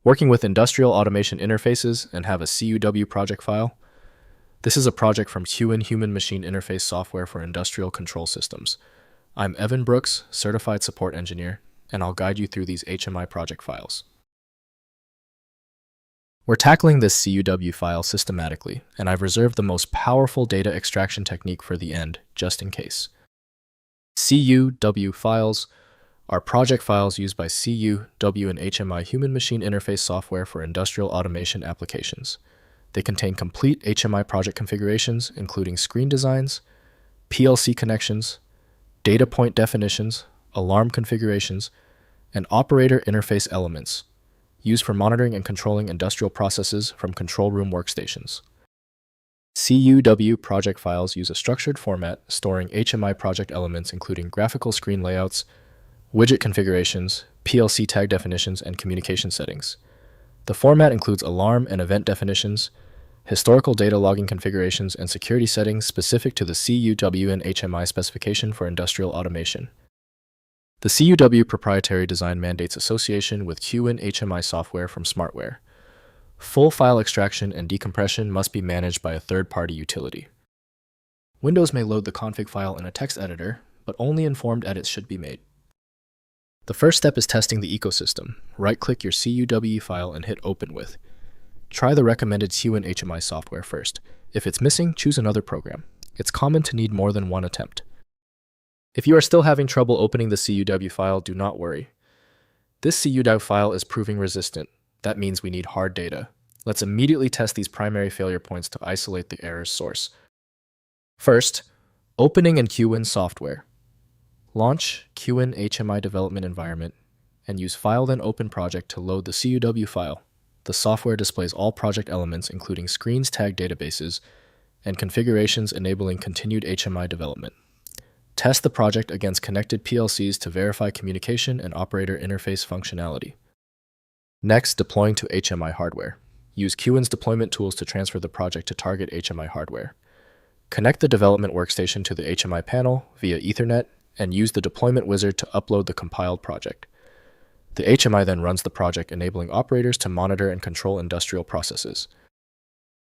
Working with industrial automation interfaces and have a CUW project file. This is a project from CUWIN Human-Machine Interface Software for Industrial Control Systems. I'm Evan Brooks, Certified Support Engineer, and I'll guide you through these HMI project files. We're tackling this CUW file systematically, and I've reserved the most powerful data extraction technique for the end, just in case. CUW Files are project files used by CUW and HMI human-machine interface software for industrial automation applications. They contain complete HMI project configurations, including screen designs, PLC connections, data point definitions, alarm configurations, and operator interface elements, used for monitoring and controlling industrial processes from control room workstations. CUW project files use a structured format storing HMI project elements including graphical screen layouts, widget configurations, PLC tag definitions, and communication settings. The format includes alarm and event definitions, historical data logging configurations, and security settings specific to the CUW and HMI specification for industrial automation. The CUW proprietary design mandates association with CUWIN HMI software from Smartware. Full file extraction and decompression must be managed by a third-party utility. Windows may load the config file in a text editor, but only informed edits should be made. The first step is testing the ecosystem. Right-click your CUW file and hit Open With. Try the recommended CUWIN HMI software first. If it's missing, choose another program. It's common to need more than one attempt. If you are still having trouble opening the CUW file, do not worry. This CUW file is proving resistant. That means we need hard data. Let's immediately test these primary failure points to isolate the error's source. First, opening in CUWIN software. Launch CUWIN HMI development environment and use File then Open Project to load the CUW file. The software displays all project elements including screens, tag databases, and configurations enabling continued HMI development. Test the project against connected PLCs to verify communication and operator interface functionality. Next, deploying to HMI hardware. Use CUWIN's deployment tools to transfer the project to target HMI hardware. Connect the development workstation to the HMI panel via Ethernet and use the deployment wizard to upload the compiled project. The HMI then runs the project, enabling operators to monitor and control industrial processes.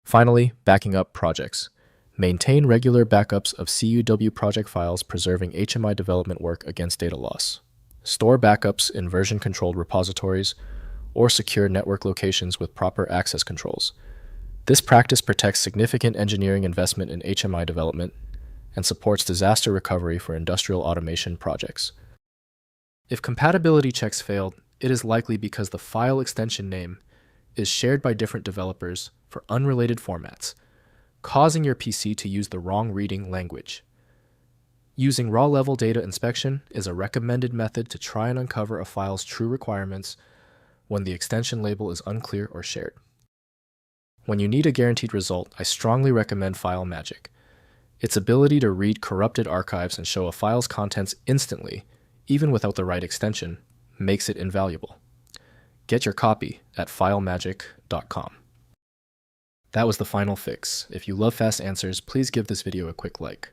Finally, backing up projects. Maintain regular backups of CUW project files, preserving HMI development work against data loss. Store backups in version-controlled repositories or secure network locations with proper access controls. This practice protects significant engineering investment in HMI development and supports disaster recovery for industrial automation projects. If compatibility checks failed, it is likely because the file extension name is shared by different developers for unrelated formats, causing your PC to use the wrong reading language. Using raw-level data inspection is a recommended method to try and uncover a file's true requirements when the extension label is unclear or shared. When you need a guaranteed result, I strongly recommend File Magic. Its ability to read corrupted archives and show a file's contents instantly, even without the right extension, makes it invaluable. Get your copy at filemagic.com. That was the final fix. If you love fast answers, please give this video a quick like.